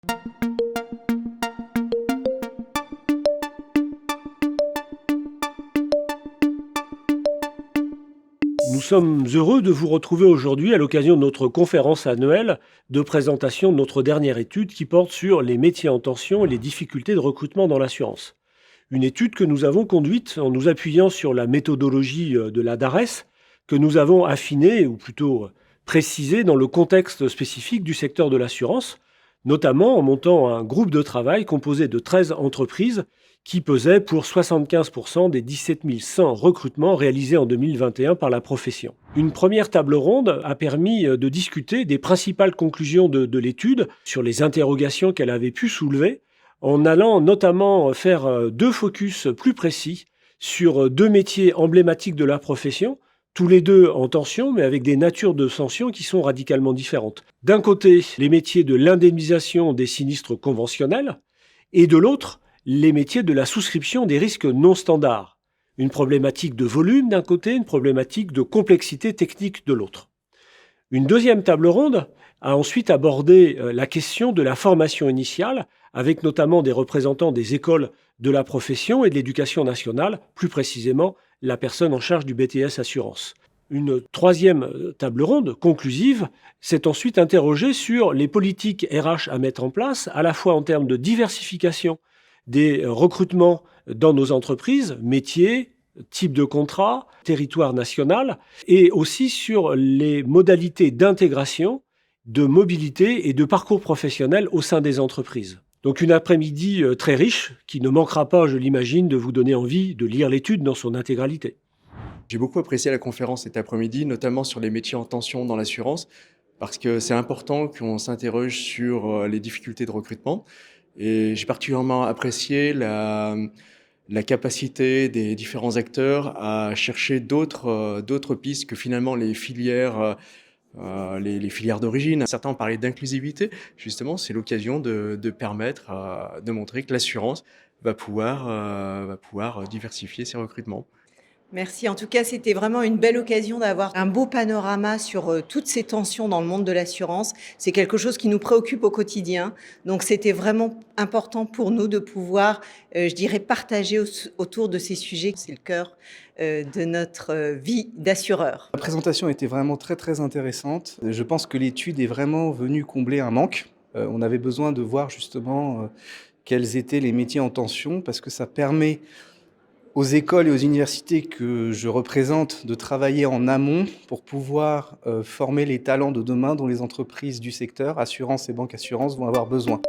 Nous sommes heureux de vous retrouver aujourd'hui à l'occasion de notre conférence annuelle de présentation de notre dernière étude qui porte sur les métiers en tension et les difficultés de recrutement dans l'assurance. Une étude que nous avons conduite en nous appuyant sur la méthodologie de la DARES, que nous avons affinée, ou plutôt précisée, dans le contexte spécifique du secteur de l'assurance, notamment en montant un groupe de travail composé de 13 entreprises qui pesait pour 75% des 17 100 recrutements réalisés en 2021 par la profession. Une première table ronde a permis de discuter des principales conclusions de l'étude sur les interrogations qu'elle avait pu soulever, en allant notamment faire deux focus plus précis sur deux métiers emblématiques de la profession, tous les deux en tension, mais avec des natures de tension qui sont radicalement différentes. D'un côté, les métiers de l'indemnisation des sinistres conventionnels, et de l'autre, les métiers de la souscription des risques non standards. Une problématique de volume d'un côté, une problématique de complexité technique de l'autre. Une deuxième table ronde a ensuite abordé la question de la formation initiale, avec notamment des représentants des écoles de la profession et de l'éducation nationale, plus précisément la personne en charge du BTS Assurance. Une troisième table ronde conclusive s'est ensuite interrogée sur les politiques RH à mettre en place, à la fois en termes de diversification des recrutements dans nos entreprises, métiers, type de contrat, territoire national, et aussi sur les modalités d'intégration, de mobilité et de parcours professionnel au sein des entreprises. Donc une après-midi très riche qui ne manquera pas, je l'imagine, de vous donner envie de lire l'étude dans son intégralité. J'ai beaucoup apprécié la conférence cet après-midi, notamment sur les métiers en tension dans l'assurance, parce que c'est important qu'on s'interroge sur les difficultés de recrutement. Et j'ai particulièrement apprécié la capacité des différents acteurs à chercher d'autres pistes que finalement les filières, les filières d'origine. Certains ont parlé d'inclusivité. Justement, c'est l'occasion de permettre, de montrer que l'assurance va pouvoir diversifier ses recrutements. Merci. En tout cas, c'était vraiment une belle occasion d'avoir un beau panorama sur toutes ces tensions dans le monde de l'assurance. C'est quelque chose qui nous préoccupe au quotidien. Donc, c'était vraiment important pour nous de pouvoir, je dirais, partager autour de ces sujets. C'est le cœur de notre vie d'assureur. La présentation était vraiment très très intéressante. Je pense que l'étude est vraiment venue combler un manque. On avait besoin de voir justement quels étaient les métiers en tension parce que ça permet aux écoles et aux universités que je représente de travailler en amont pour pouvoir former les talents de demain dont les entreprises du secteur, assurance et banque assurance, vont avoir besoin.